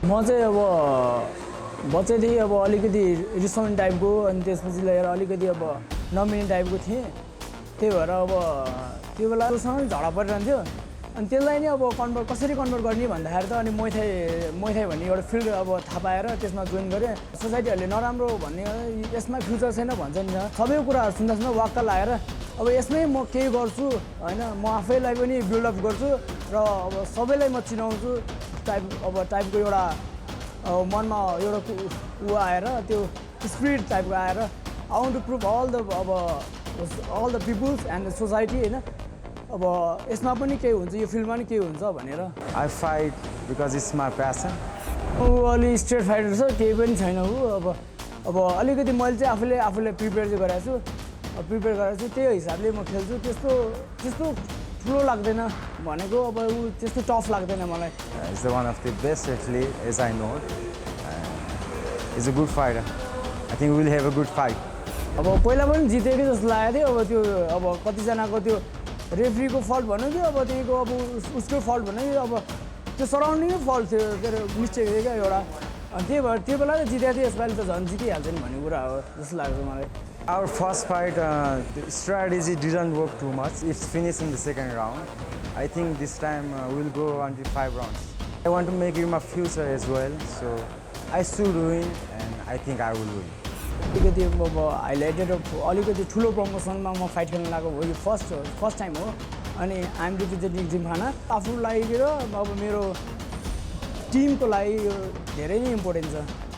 म चाहिँ अब बच्चैदेखि अब अलिकति रिसाउने टाइपको अनि त्यसपछि लिएर अलिकति अब नमिल्ने टाइपको थिएँ त्यही भएर अब त्यो बेला उसँग झगडा परिरहन्थ्यो अनि त्यसलाई नै अब कसरी कन्भर्ट गर्ने भन्दाखेरि त अनि मुay थाई भन्ने एउटा फिल्ड अब थाहा पाएर त्यसमा जोइन गरेँ सोसाइटीहरूले नराम्रो भन्ने यसमा फ्युचर छैन भन्छ नि सबै कुराहरू सुन्दा वाक्क लागेर अब यसमै म केही गर्छु होइन म आफैलाई पनि बिल्डअप गर्छु र अब सबैलाई म चिनाउँछु टाइपको एउटा मनमा एउटा ऊ आएर त्यो स्पिरिट टाइपको आएर I want to prove all the peoples and the society होइन अब यसमा पनि केही हुन्छ यो फिल्डमा पनि केही हुन्छ भनेर I fight because it's my passion ऊ अलि स्ट्रेट फाइटर छ केही पनि छैन ऊ अब अलिकति मैले चाहिँ आफूले प्रिपेयर चाहिँ गराएको छु त्यही हिसाबले म खेल्छु त्यस्तो ठुलो लाग्दैन भनेको अब ऊ त्यस्तो टफ लाग्दैन मलाई is the one of the best athlete as I know is a good fighter I think will have a good fight अब पहिला पनि जितेकै जस्तो लागेको थियो अब त्यो अब कतिजनाको त्यो रेफ्रीको फल्ट भन्यो कि अब त्यहीँको अब उसको फल्ट भन्यो कि अब त्यो सराउन्डिङै फल्ट थियो के अरे मिस्टेक थियो क्या एउटा अनि त्यही भएर त्यो बेला जितेको थियो यसपालि त झन् जितिहाल्छ नि भन्ने कुरा हो जस्तो लाग्छ मलाई Our first fight, the strategy didn't work too much. It's finished in the second round. I think this time we'll go until 5 rounds. I want to make it my future as well, so I should win, and I think I will win. अलिकति अब highlighted अलिकति ठुलो प्रमोसनमा म fight खेल्न लागेको हो यो first time हो अनि आइएम रिप्रेजेन्टिङ जिमखाना आफूलाई र अब मेरो टिमको लागि यो धेरै नै इम्पोर्टेन्ट छ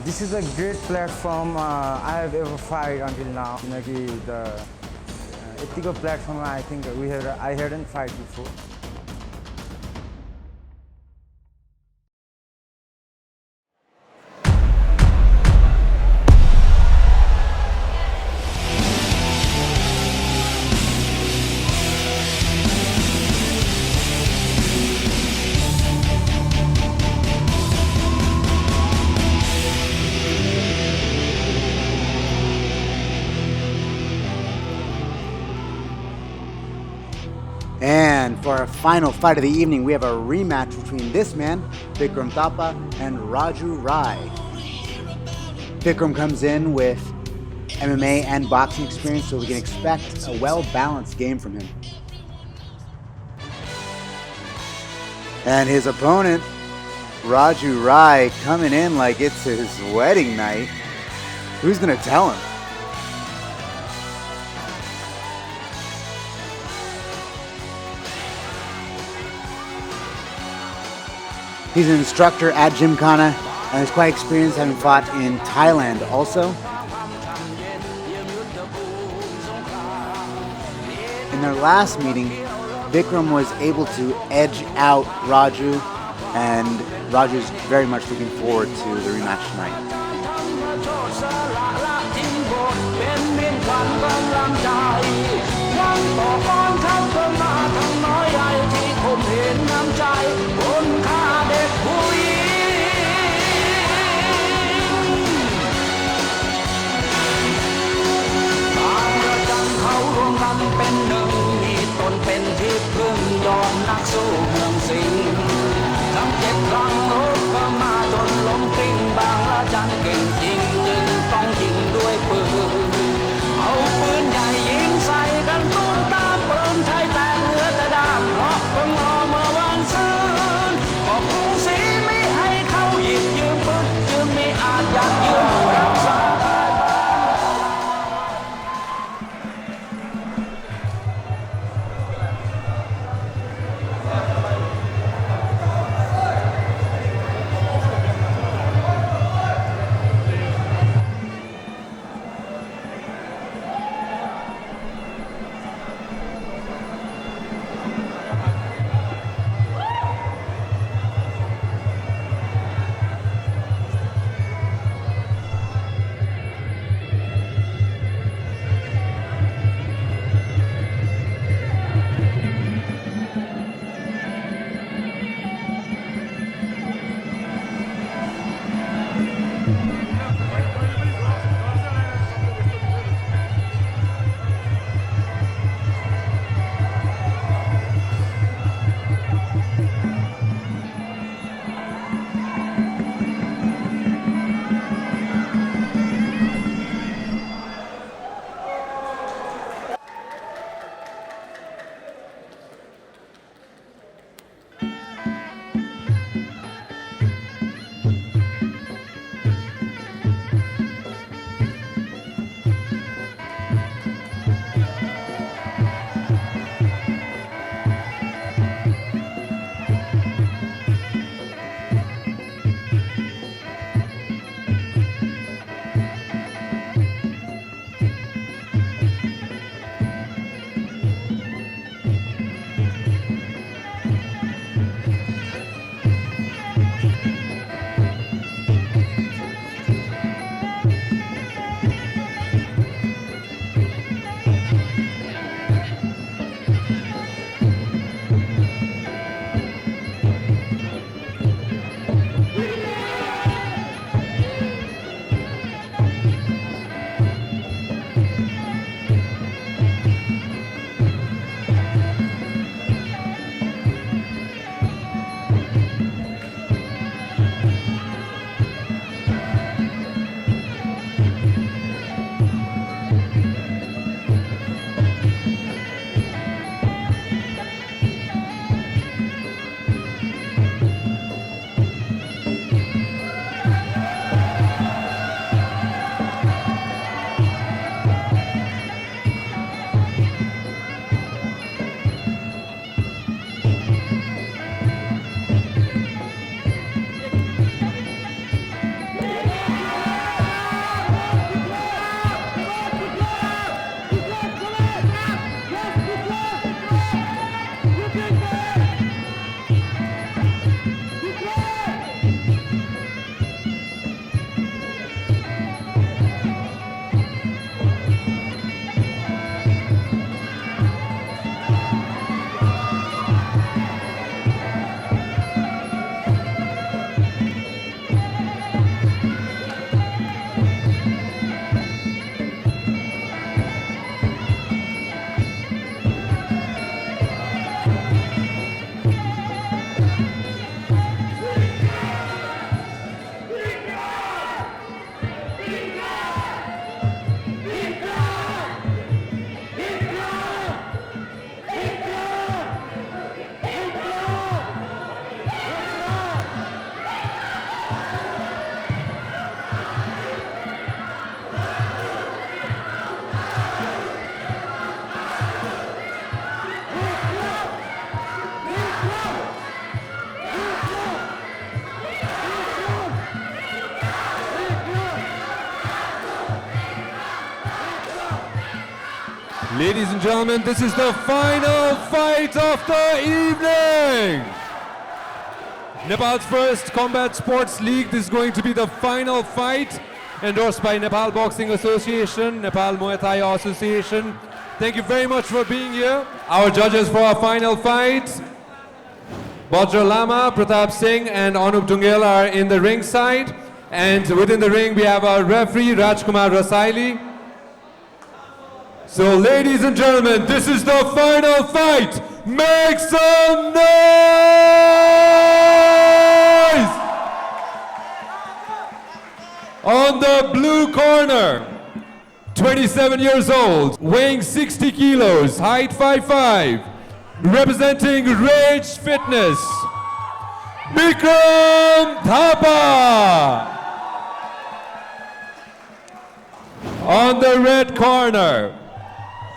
This is a great platform I have ever fight until now. The ethical platform I think I hadn't fight before. And for our final fight of the evening, we have a rematch between this man, Bikram Thapa, and Raju Rai. Bikram comes in with MMA and boxing experience, so we can expect a well-balanced game from him. And his opponent, Raju Rai, coming in like it's his wedding night. Who's gonna tell him? He's an instructor at Gymkhana and is quite experienced, having fought in Thailand also. In their last meeting, Bikram was able to edge out Raju, and Raju's very much looking forward to the rematch tonight. Ladies and gentlemen, this is the final fight of the evening. Nepal's first combat sports league. This is going to be the final fight, endorsed by Nepal Boxing Association, Nepal Muay Thai Association. Thank you very much for being here. Our judges for our final fight, Bajra Lama, Pratap Singh and Anup Dungel are in the ringside. And within the ring we have our referee, Rajkumar Rasaili. So ladies and gentlemen, this is the final fight. Make some noise! On the blue corner, 27 years old, weighing 60 kilos, height 5'5", representing Rage Fitness, Bikram Thapa. On the red corner,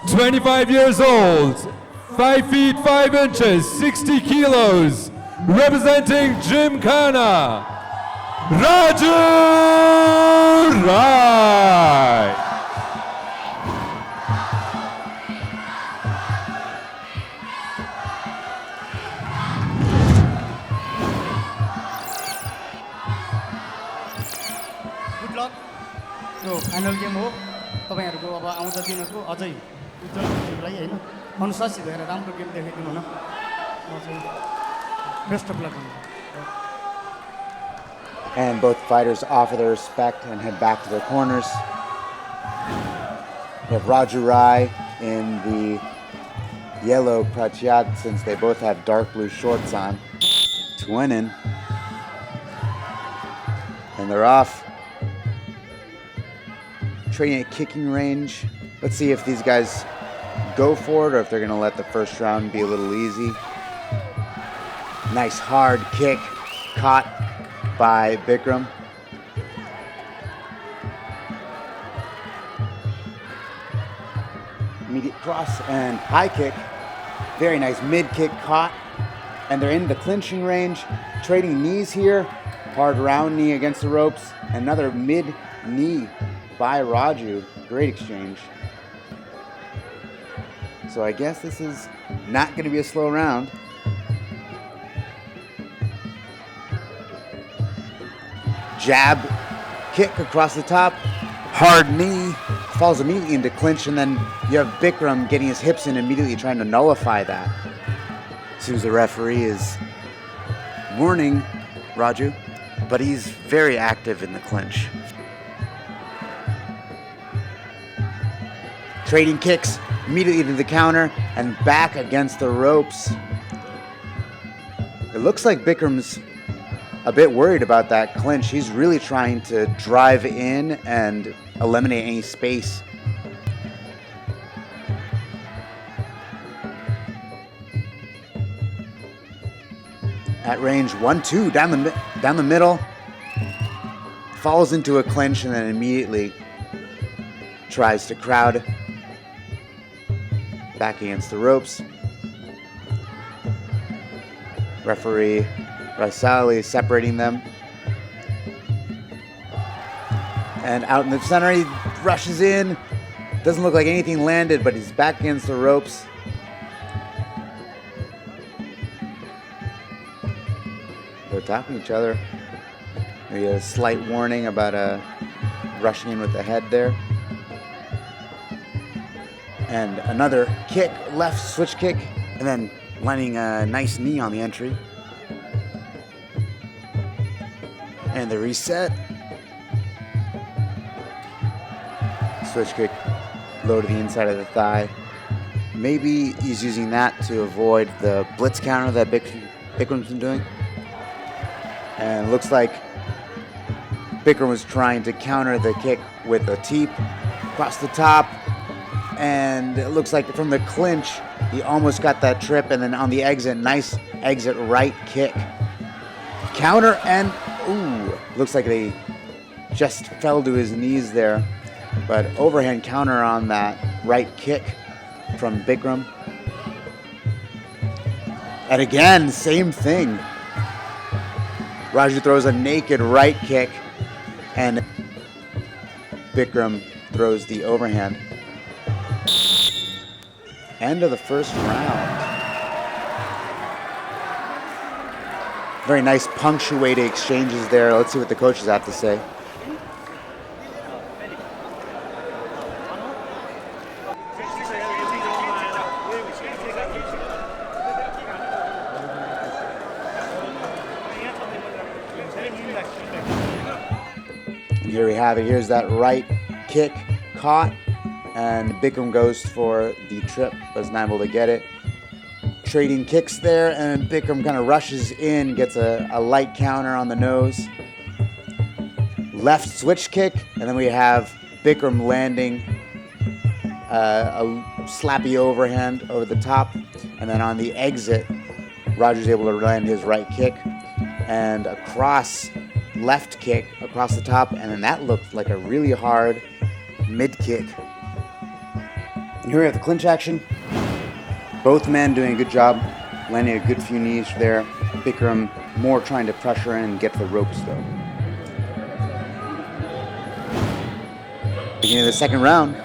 25 years old, 5 feet 5 inches, 60 kilos, representing Gymkhana, Raju Rai. Good luck यो final game हो तपाईहरुको अब आउँदा दिनको अझै उज्जवल भविष्यलाई हैन अनुशासित भएर राम्रो गेम देखाइदिनु हुन म चाहिँ best of luck. And both fighters offer their respect and head back to their corners. We have Raju Rai in the yellow pratyad, since they both have dark blue shorts on, twinning. And they're off, training at kicking range. Let's see if these guys go for it or if they're gonna let the first round be a little easy. Nice hard kick, caught by Bikram. Immediate cross and high kick. Very nice mid kick caught. And they're in the clinching range, trading knees here. Hard round knee against the ropes. Another mid knee by Raju. Great exchange. So I guess this is not going to be a slow round. Jab, kick across the top, hard knee, falls immediately into clinch, and then you have Bikram getting his hips in immediately, trying to nullify that. As soon as the referee is warning Raju, but he's very active in the clinch. Trading kicks immediately to the counter and back against the ropes. It looks like Bikram's a bit worried about that clinch. He's really trying to drive in and eliminate any space. At range, 1-2 down the middle, falls into a clinch and then immediately tries to crowd back against the ropes. Referee Rasali separating them. And out in the center, he rushes in. Doesn't look like anything landed, but he's back against the ropes. They're attacking each other. Maybe a slight warning about rushing in with the head there. And another kick, left switch kick, and then landing a nice knee on the entry. And the reset. Switch kick low to the inside of the thigh. Maybe he's using that to avoid the blitz counter that Bikram's been doing. And it looks like Bikram was trying to counter the kick with a teep across the top. And it looks like from the clinch, he almost got that trip. And then on the exit, nice exit right kick. Counter and, ooh, looks like they just fell to his knees there. But overhand counter on that right kick from Bikram. And again, same thing. Raju throws a naked right kick and Bikram throws the overhand. End of the first round. Very nice punctuated exchanges there. Let's see what the coaches have to say. Here we have it. Here's that right kick caught, and Bikram goes for the trip, but is not able to get it. Trading kicks there, and Bikram kind of rushes in, gets a light counter on the nose. Left switch kick, and then we have Bikram landing a slappy overhand over the top, and then on the exit, Raju's able to land his right kick and a cross left kick across the top, and then that looked like a really hard mid kick. And here we have the clinch action. Both men doing a good job, landing a good few knees there. Bikram more trying to pressure in and get to the ropes though. Beginning of the second round.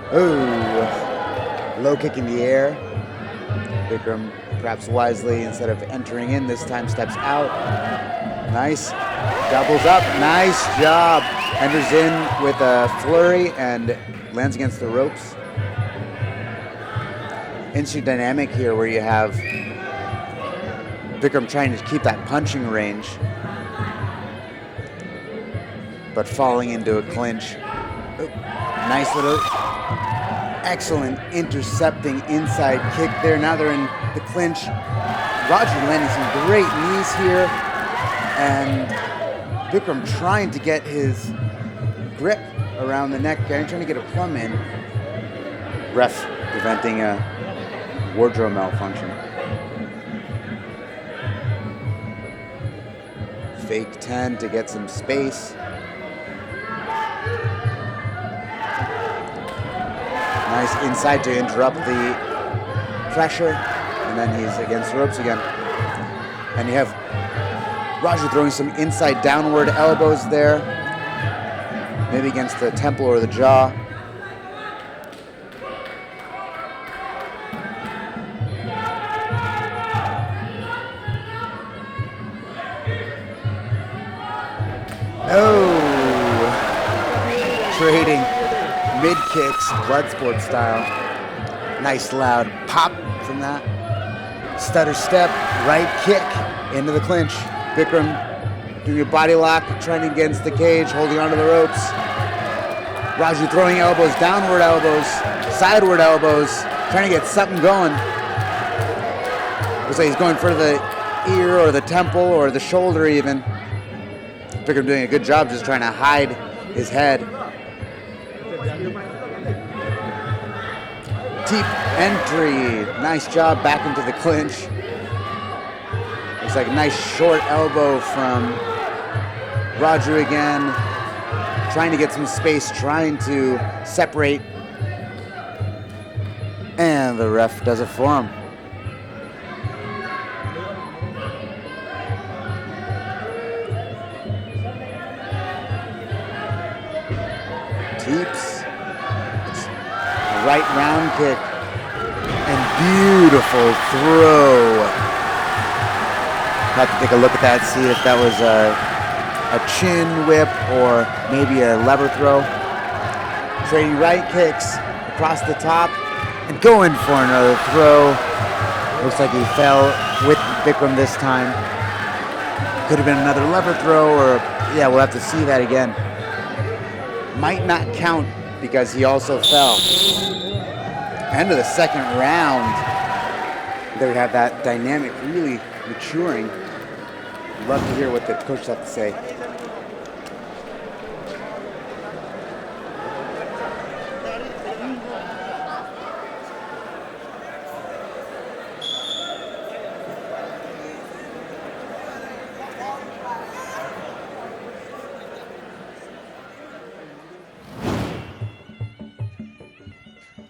Oh, low kick in the air. Bikram, perhaps wisely, instead of entering in this time, steps out. Nice. Doubles up. Nice job. Enters in with a flurry and lands against the ropes. Interesting dynamic here where you have Bikram trying to keep that punching range, but falling into a clinch. Oh, nice little, excellent intercepting inside kick there. Now they're in the clinch. Raju landing some great knees here, and Bikram trying to get his grip around the neck, trying to get a plumb in. Ref preventing a wardrobe malfunction. Fake 10 to get some space. Nice inside to interrupt the pressure, and then he's against the ropes again. And you have Raju throwing some inside downward elbows there, maybe against the temple or the jaw. Oh, trading mid kicks, blood sport style. Nice loud pop from that. Stutter step, right kick into the clinch. Bikram doing a body lock, trying against the cage, holding onto the ropes. Raju throwing elbows, downward elbows, sideward elbows, trying to get something going. Looks like he's going for the ear or the temple or the shoulder even. Bikram doing a good job just trying to hide his head. Deep entry. Nice job back into the clinch. Looks like a nice short elbow from Raju again. Trying to get some space, trying to separate. And the ref does it for him. Teeps. Right round kick. And beautiful throw. Have to take a look at that, see if that was a chin whip or maybe a lever throw. Trading right kicks across the top and going for another throw. Looks like he fell with Bikram this time. Could have been another lever throw, or yeah, we'll have to see that again. Might not count because he also fell. End of the second round. There we have that dynamic really maturing. Love to hear what the coaches have to say.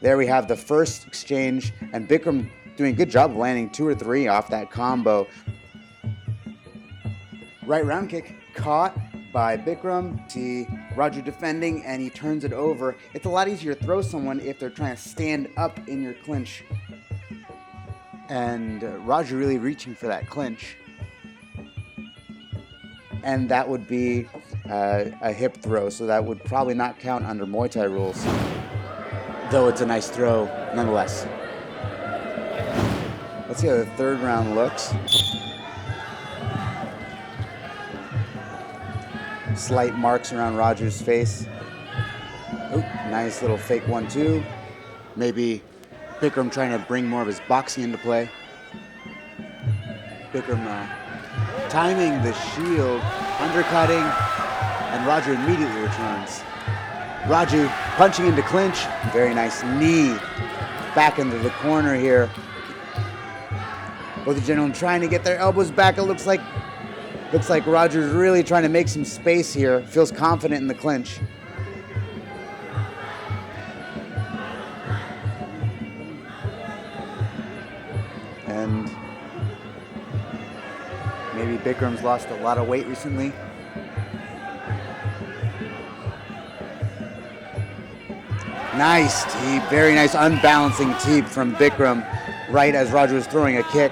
There we have the first exchange, and Bikram doing a good job of landing 2 or 3 off that combo. Right round kick caught by Bikram. See Raju defending and he turns it over. It's a lot easier to throw someone if they're trying to stand up in your clinch. And Raju really reaching for that clinch. And that would be a hip throw, so that would probably not count under Muay Thai rules. Though it's a nice throw nonetheless. Let's see how the third round looks. Slight marks around Raju's face. Oop, nice little fake 1-2. Maybe Bikram trying to bring more of his boxing into play. Bikram timing the shield, undercutting, and Raju immediately returns. Raju punching into clinch. Very nice knee back into the corner here. Both the gentlemen trying to get their elbows back. It looks like Raju's really trying to make some space here. Feels confident in the clinch. And maybe Bikram's lost a lot of weight recently. Nice teep, very nice unbalancing teep from Bikram right as Raju was throwing a kick.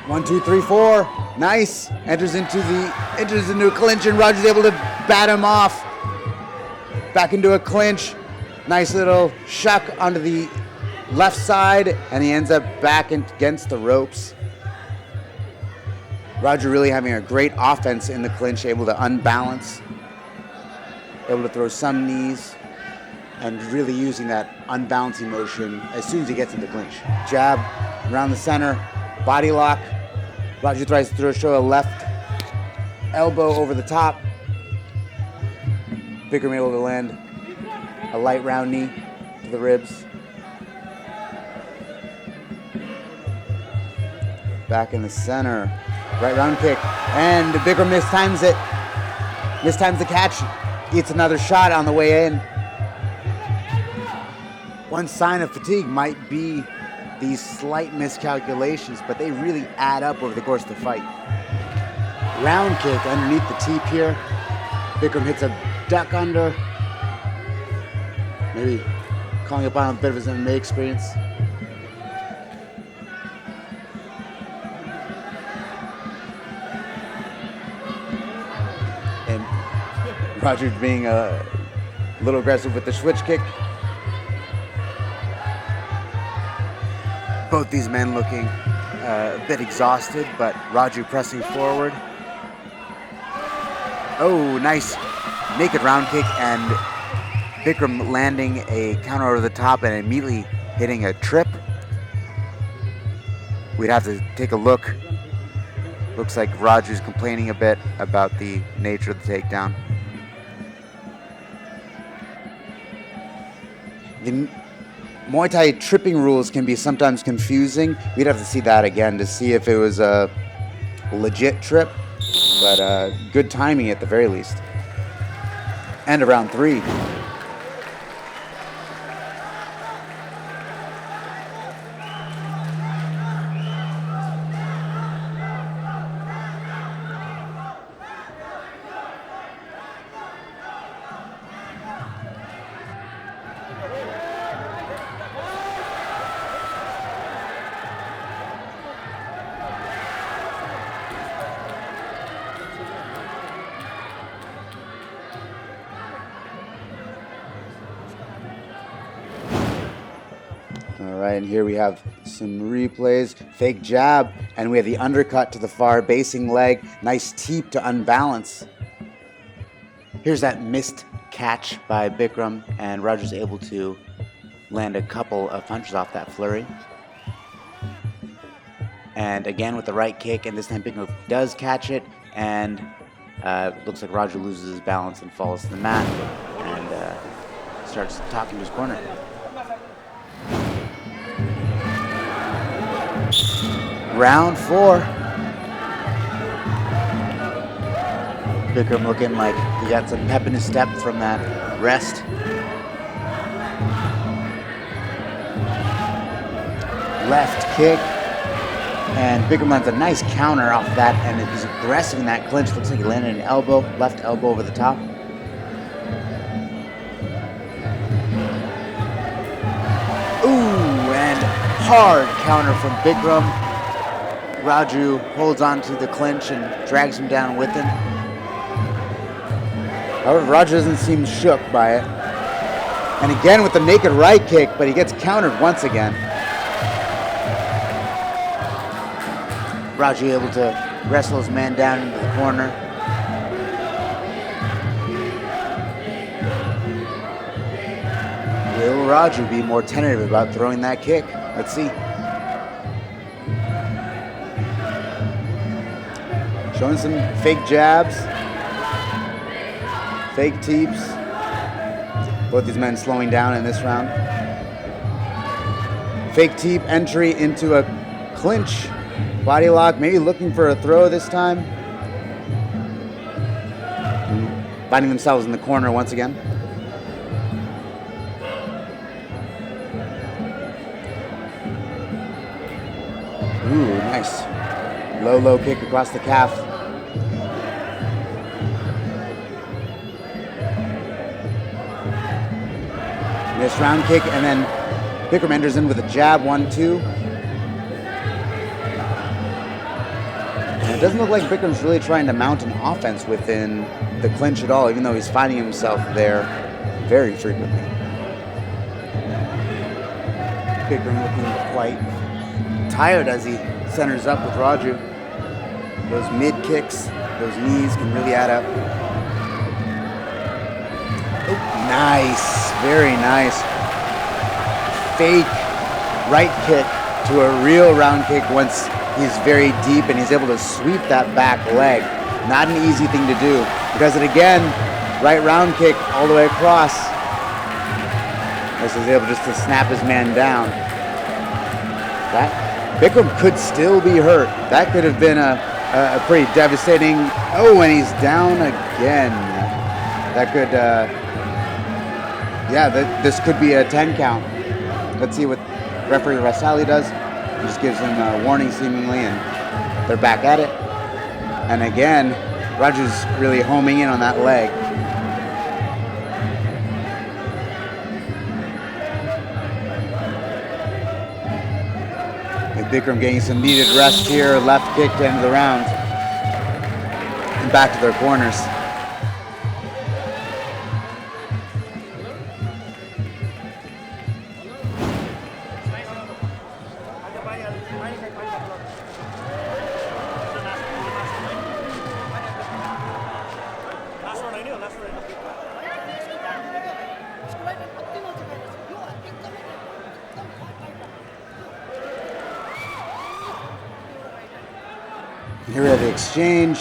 One, two, three, four. Nice. Enters into a clinch and Raju's able to bat him off. Back into a clinch. Nice little shuck onto the left side and he ends up back against the ropes. Raju really having a great offense in the clinch, able to unbalance, able to throw some knees, and really using that unbalancing motion as soon as he gets into the clinch. Jab around the center, body lock. Raju tries to show a left elbow over the top. Bikram able to land a light round knee to the ribs. Back in the center. Right round kick, and Bikram mistimes it. Mistimes the catch. Gets another shot on the way in. One sign of fatigue might be these slight miscalculations, but they really add up over the course of the fight. Round kick underneath the teep here. Bikram hits a duck under. Maybe calling upon a bit of his MMA experience. And Raju being a little aggressive with the switch kick. Both these men looking a bit exhausted, but Raju pressing forward. Oh, nice naked round kick, and Bikram landing a counter over the top and immediately hitting a trip. We'd have to take a look. Looks like Raju's complaining a bit about the nature of the takedown. The Muay Thai tripping rules can be sometimes confusing. We'd have to see that again to see if it was a legit trip, but good timing at the very least. And round 3. All right, and here we have some replays. Fake jab, and we have the undercut to the far basing leg. Nice teep to unbalance. Here's that missed catch by Bikram, and Raju's able to land a couple of punches off that flurry. And again with the right kick, and this time Bikram does catch it, and looks like Raju loses his balance and falls to the mat, and starts talking to his corner. Round 4. Bikram looking like he got some pep in his step from that rest. Left kick, And Bikram lands a nice counter off that, and he's aggressive in that clinch. Looks like he landed an elbow, left elbow over the top. Ooh, and hard counter from Bikram. Raju holds on to the clinch and drags him down with him. However, Raju doesn't seem shook by it. And again with the naked right kick, but he gets countered once again. Raju able to wrestle his man down into the corner. Will Raju be more tentative about throwing that kick? Let's see. Showing some fake jabs, fake teeps. Both these men slowing down in this round. Fake teep entry into a clinch. Body lock, maybe looking for a throw this time. Finding themselves in the corner once again. Ooh, nice. Low kick across the calf. Missed round kick, and then Bikram enters in with a jab, 1-2. And it doesn't look like Bikram's really trying to mount an offense within the clinch at all, even though he's finding himself there very frequently. Bikram looking quite tired as he centers up with Raju. Those mid kicks, those knees can really add up. Oh, nice, very nice. Fake right kick to a real round kick once he's very deep and he's able to sweep that back leg. Not an easy thing to do. He does it again, right round kick all the way across. This is able just to snap his man down. That Bikram could still be hurt. That could have been a pretty devastating. Oh, and he's down again. That could, this could be a 10 count. Let's see what referee Rasali does. He just gives him a warning seemingly, and they're back at it. And again, Raju's really homing in on that leg. And Bikram getting some needed rest here. Left kick to end the round. And back to their corners. Here we have the exchange,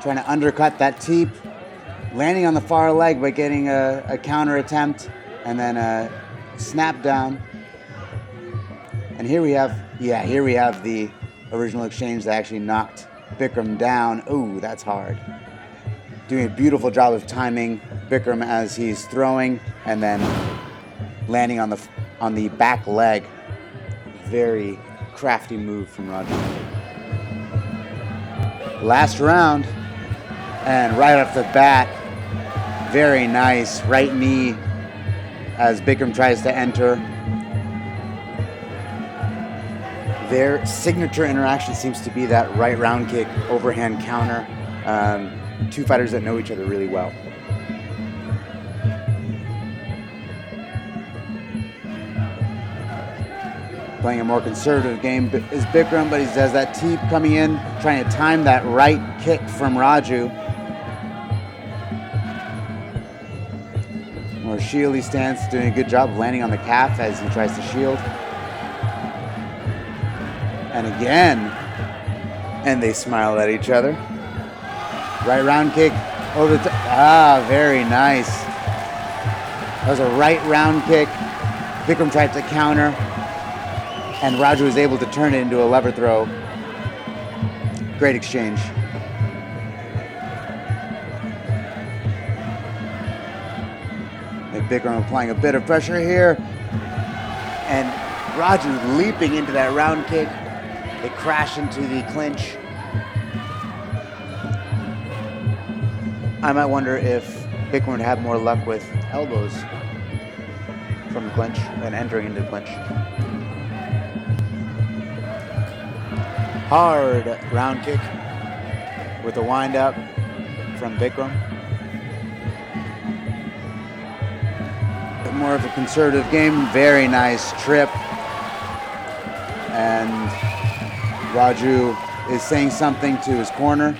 trying to undercut that teep, landing on the far leg by getting a counter attempt, and then a snap down. And here we have the original exchange that actually knocked Bikram down. Ooh, that's hard. Doing a beautiful job of timing Bikram as he's throwing, and then landing on the back leg. Very crafty move from Raju. Last round, and right off the bat, very nice right knee as Bikram tries to enter. Their signature interaction seems to be that right round kick, overhand counter. Two fighters that know each other really well. Playing a more conservative game is Bikram, but he has that teep coming in, trying to time that right kick from Raju. More shieldy stance, doing a good job of landing on the calf as he tries to shield. And again, and they smile at each other. Right round kick over the top. Ah, very nice. That was a right round kick. Bikram tried to counter, and Raju was able to turn it into a lever throw. Great exchange. And Bikram applying a bit of pressure here. And Raju leaping into that round kick. They crash into the clinch. I might wonder if Bikram would have more luck with elbows from the clinch than entering into the clinch. Hard round kick with a wind up from Bikram. More of a conservative game, very nice trip. And Raju is saying something to his corner.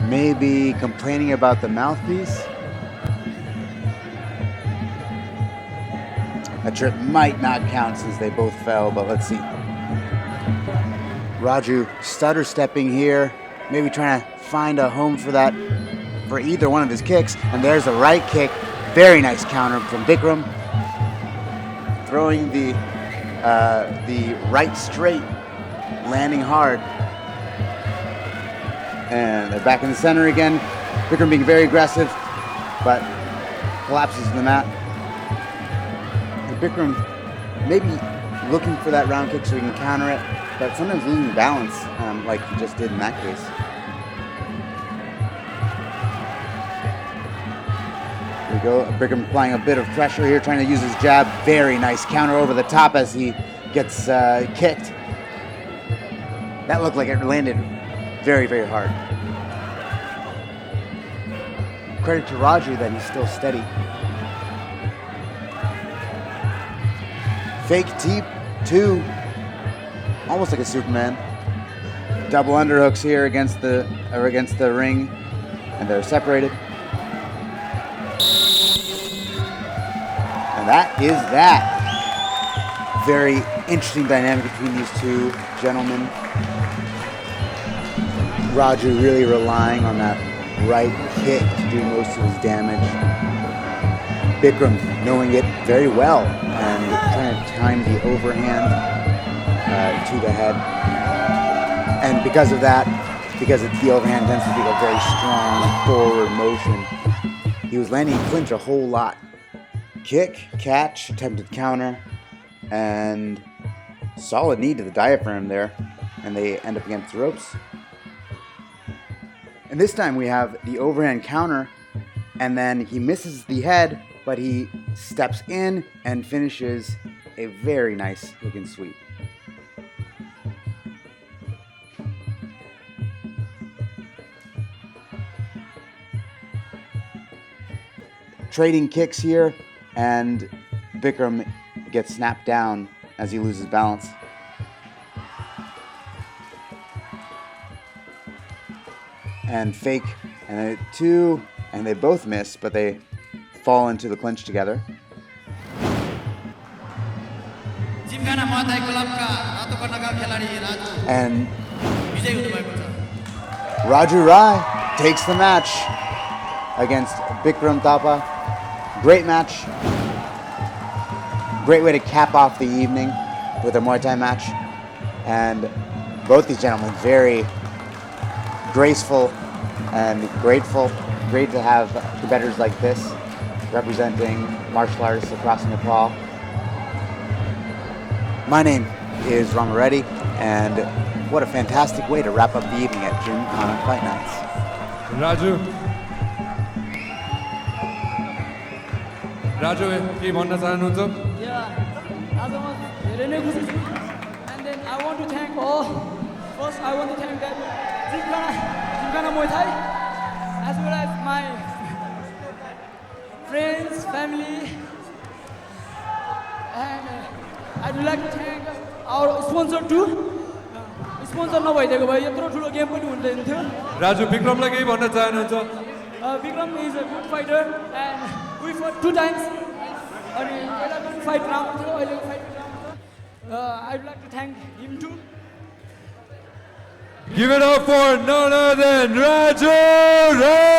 Maybe complaining about the mouthpiece. A trip might not count since they both fell, but let's see. Raju stutter stepping here, maybe trying to find a home for that, for either one of his kicks. And there's a right kick. Very nice counter from Bikram. Throwing the right straight, landing hard. And they're back in the center again. Bikram being very aggressive, but collapses to the mat. And Bikram maybe looking for that round kick so he can counter it, but sometimes losing balance, like he just did in that case. There we go. Bikram applying a bit of pressure here, trying to use his jab. Very nice counter over the top as he gets kicked. That looked like it landed very, very hard. Credit to Raju that he's still steady. Fake teep, 2. Almost like a Superman. Double underhooks here against the ring, and they're separated. And that is that. Very interesting dynamic between these two gentlemen. Raju really relying on that right kick to do most of his damage. Bikram knowing it very well and trying to time the overhand to the head. And because of that, because the overhand tends to be a very strong forward motion, he was landing clinch a whole lot. Kick, catch, attempted counter, and solid knee to the diaphragm there, and they end up against the ropes. And this time we have the overhand counter, and then he misses the head, but he steps in and finishes a very nice looking sweep. Trading kicks here, and Bikram gets snapped down as he loses balance. And fake, and 2, and they both miss, but they fall into the clinch together. And Raju Rai takes the match against Bikram Thapa. Great match. Great way to cap off the evening with a Muay Thai match. And both these gentlemen very graceful and grateful. Great to have competitors like this representing martial artists across Nepal. My name is Raju Rai, and what a fantastic way to wrap up the evening at Gymkhana Fight Nights. Raju, के भन्न चाहनुहुन्छ? Yeah, आज म धेरै नै खुसी छु. And then I want to thank all. First, I want to thank that Gymkhana Muay Thai, as well as my friends, family, and I would like to thank our sponsor too. Sponsor नभइदिएको भए यत्रो ठुलो game पनि हुँदैन थियो. राजु विक्रमलाई केही भन्न चाहनुहुन्छ? Bikram is a good fighter, and we fought 2 times. अनि पहिला पनि फाइट राम्रो थियो, अहिलेको फाइट राम्रो छ. I would like to thank him too. Give it up for none other than Raju Rai!